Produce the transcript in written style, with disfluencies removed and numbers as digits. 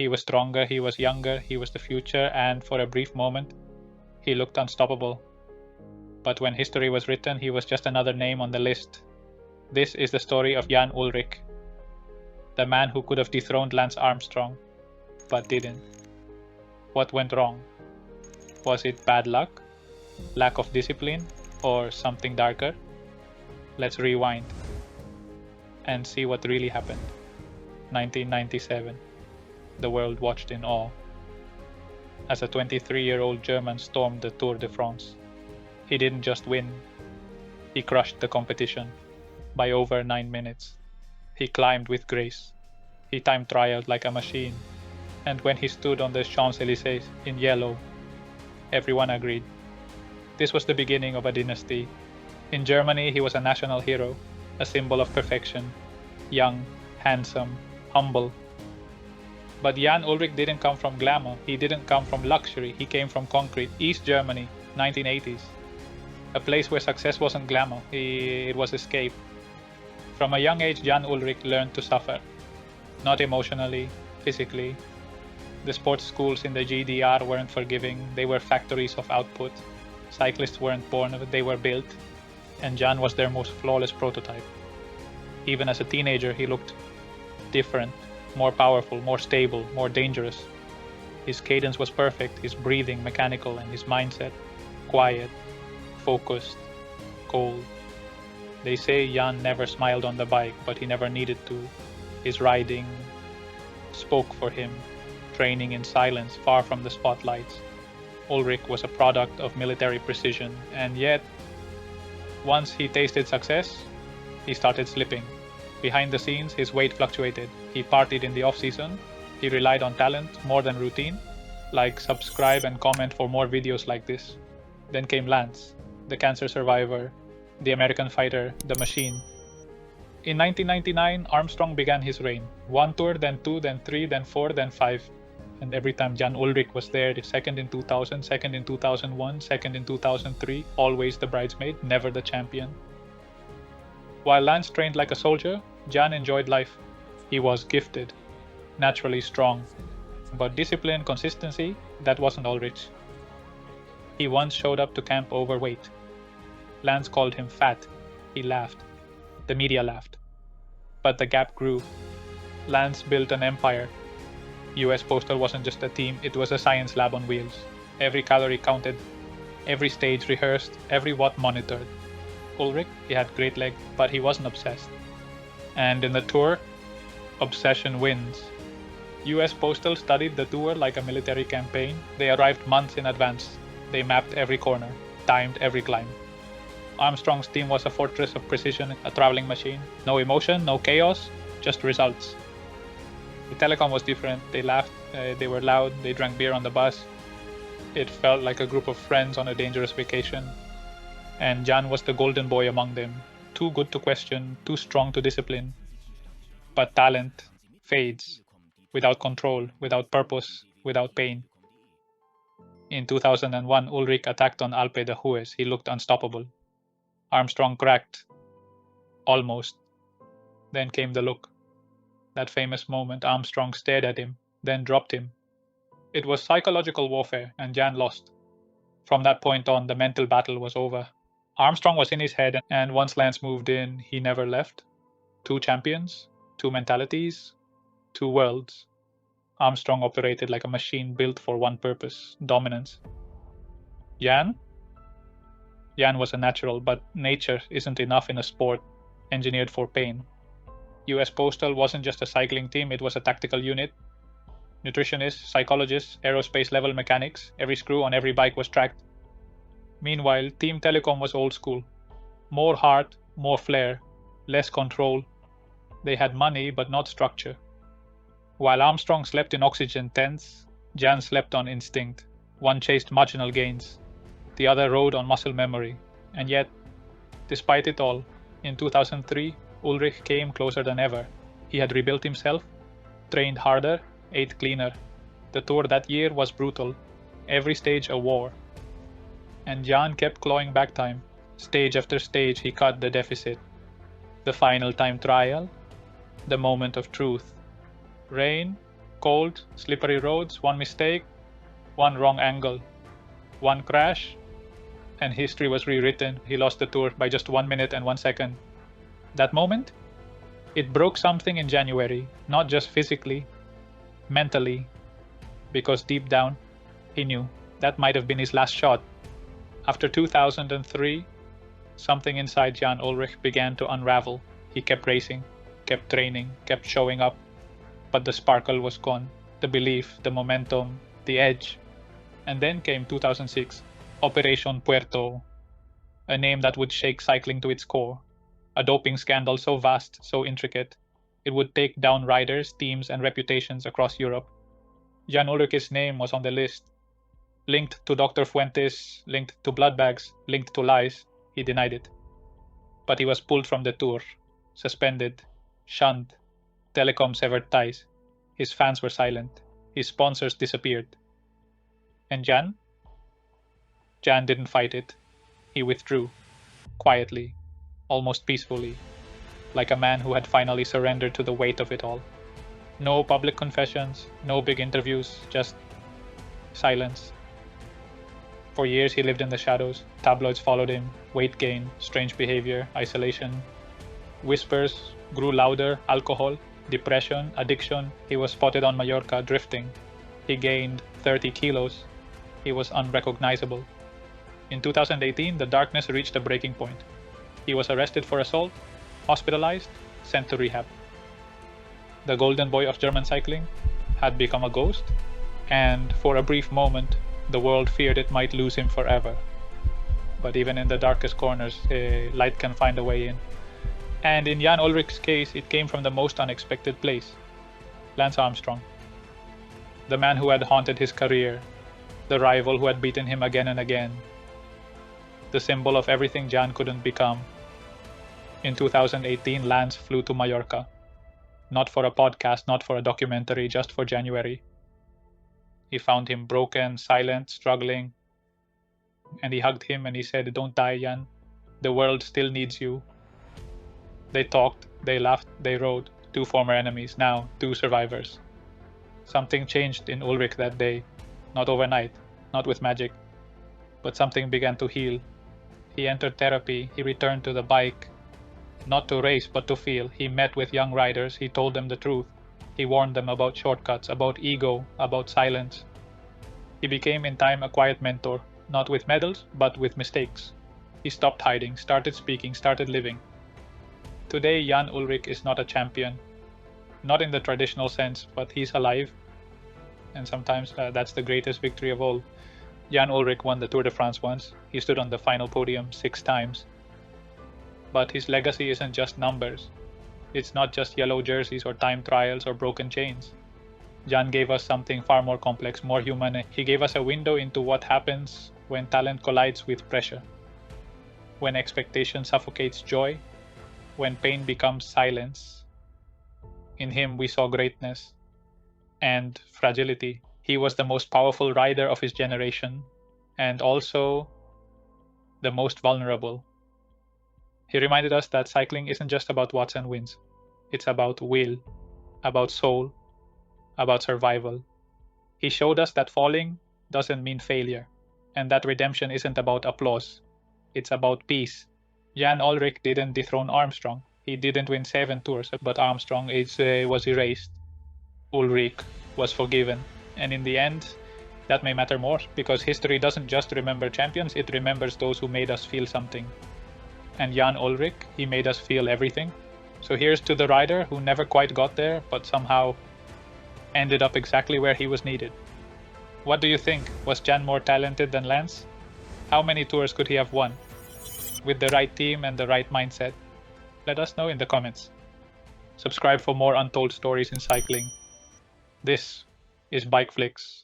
He was stronger, he was younger, he was the future, and for a brief moment, he looked unstoppable. But when history was written, he was just another name on the list. This is the story of Jan Ullrich, the man who could have dethroned Lance Armstrong, but didn't. What went wrong? Was it bad luck, lack of discipline, or something darker? Let's rewind and see what really happened. 1997. The world watched in awe as a 23-year-old German stormed the Tour de France. He didn't just win, he crushed the competition by over 9 minutes. He climbed with grace. He time trialed like a machine. And when he stood on the Champs-Élysées in yellow, everyone agreed. This was the beginning of a dynasty. In Germany, he was a national hero, a symbol of perfection. Young, handsome, humble. But Jan Ullrich didn't come from glamour. He didn't come from luxury. He came from concrete. East Germany, 1980s. A place where success wasn't glamour. It was escape. From a young age, Jan Ullrich learned to suffer. Not emotionally, physically. The sports schools in the GDR weren't forgiving. They were factories of output. Cyclists weren't born, they were built. And Jan was their most flawless prototype. Even as a teenager, he looked different, more powerful, more stable, more dangerous. His cadence was perfect, his breathing mechanical, and his mindset quiet, focused, cold. They say Jan never smiled on the bike, but he never needed to. His riding spoke for him, training in silence, far from the spotlights. Ullrich was a product of military precision, and yet, once he tasted success, he started slipping. Behind the scenes, his weight fluctuated. He partied in the off-season. He relied on talent more than routine. Like, subscribe and comment for more videos like this. Then came Lance, the cancer survivor, the American fighter, the machine. In 1999, Armstrong began his reign. 1 tour, then 2, then 3, then 4, then 5. And every time Jan Ullrich was there, second in 2000, second in 2001, second in 2003, always the bridesmaid, never the champion. While Lance trained like a soldier, Jan enjoyed life. He was gifted, naturally strong. But discipline, consistency, that wasn't Ullrich. He once showed up to camp overweight. Lance called him fat. He laughed. The media laughed. But the gap grew. Lance built an empire. US Postal wasn't just a team, it was a science lab on wheels. Every calorie counted, every stage rehearsed, every watt monitored. Ullrich, he had great leg, but he wasn't obsessed. And in the Tour, obsession wins. US Postal studied the Tour like a military campaign. They arrived months in advance. They mapped every corner, timed every climb. Armstrong's team was a fortress of precision, a traveling machine. No emotion, no chaos, just results. The telecom was different. They laughed, they were loud, they drank beer on the bus. It felt like a group of friends on a dangerous vacation. And Jan was the golden boy among them. Too good to question, too strong to discipline. But talent fades. Without control, without purpose, without pain. In 2001, Ullrich attacked on Alpe d'Huez. He looked unstoppable. Armstrong cracked. Almost. Then came the look. That famous moment, Armstrong stared at him, then dropped him. It was psychological warfare, and Jan lost. From that point on, the mental battle was over. Armstrong was in his head, and once Lance moved in, he never left. 2 champions, 2 mentalities, 2 worlds. Armstrong operated like a machine built for one purpose, dominance. Jan? Jan was a natural, but nature isn't enough in a sport engineered for pain. US Postal wasn't just a cycling team, it was a tactical unit. Nutritionists, psychologists, aerospace level mechanics, every screw on every bike was tracked. Meanwhile, Team Telecom was old school. More heart, more flair, less control. They had money, but not structure. While Armstrong slept in oxygen tents, Jan slept on instinct. One chased marginal gains. The other rode on muscle memory. And yet, despite it all, in 2003, Ullrich came closer than ever. He had rebuilt himself, trained harder, ate cleaner. The Tour that year was brutal. Every stage a war. And Jan kept clawing back time. Stage after stage he cut the deficit. The final time trial. The moment of truth. Rain, Cold, slippery roads, one mistake, one wrong angle, one crash, and history was rewritten. He lost the Tour by just 1 minute and 1 second. That moment, it broke something in January, not just physically, mentally, because deep down, he knew that might have been his last shot. After 2003, something inside Jan Ullrich began to unravel. He kept racing, kept training, kept showing up, but the sparkle was gone, the belief, the momentum, the edge. And then came 2006, Operation Puerto, a name that would shake cycling to its core, a doping scandal so vast, so intricate, it would take down riders, teams, and reputations across Europe. Jan Ullrich's name was on the list, linked to Dr. Fuentes, linked to blood bags, linked to lies. He denied it. But he was pulled from the Tour, suspended, shunned, Telecom severed ties. His fans were silent. His sponsors disappeared. And Jan? Jan didn't fight it. He withdrew, quietly, almost peacefully, like a man who had finally surrendered to the weight of it all. No public confessions, no big interviews, just silence. For years he lived in the shadows. Tabloids followed him, weight gain, strange behavior, isolation. Whispers grew louder, alcohol, depression, addiction. He was spotted on Mallorca drifting. He gained 30 kilos. He was unrecognizable. In 2018, the darkness reached a breaking point. He was arrested for assault, hospitalized, sent to rehab. The golden boy of German cycling had become a ghost, and for a brief moment, the world feared it might lose him forever. But even in the darkest corners, light can find a way in. And in Jan Ullrich's case, it came from the most unexpected place. Lance Armstrong. The man who had haunted his career, the rival who had beaten him again and again, the symbol of everything Jan couldn't become. In 2018, Lance flew to Mallorca. Not for a podcast, not for a documentary, just for January. He found him broken, silent, struggling, and he hugged him and he said, "Don't die, Jan. The world still needs you." They talked, they laughed, they rode. Two former enemies, now two survivors. Something changed in Ullrich that day. Not overnight, not with magic, but something began to heal. He entered therapy, he returned to the bike, not to race but to feel. He met with young riders, he told them the truth. He warned them about shortcuts, about ego, about silence. He became in time a quiet mentor, not with medals, but with mistakes. He stopped hiding, started speaking, started living. Today, Jan Ullrich is not a champion, not in the traditional sense, but he's alive. And sometimes that's the greatest victory of all. Jan Ullrich won the Tour de France once. He stood on the final podium 6 times. But his legacy isn't just numbers. It's not just yellow jerseys or time trials or broken chains. Jan gave us something far more complex, more human. He gave us a window into what happens when talent collides with pressure, when expectation suffocates joy, when pain becomes silence. In him we saw greatness and fragility. He was the most powerful rider of his generation and also the most vulnerable. He reminded us that cycling isn't just about watts and wins. It's about will, about soul, about survival. He showed us that falling doesn't mean failure, and that redemption isn't about applause. It's about peace. Jan Ullrich didn't dethrone Armstrong. He didn't win 7 tours, but Armstrong was erased. Ullrich was forgiven. And in the end, that may matter more, because history doesn't just remember champions, it remembers those who made us feel something. And Jan Ullrich, he made us feel everything. So here's to the rider who never quite got there, but somehow ended up exactly where he was needed. What do you think? Was Jan more talented than Lance? How many tours could he have won? With the right team and the right mindset? Let us know in the comments. Subscribe for more untold stories in cycling. This is BikeFlix.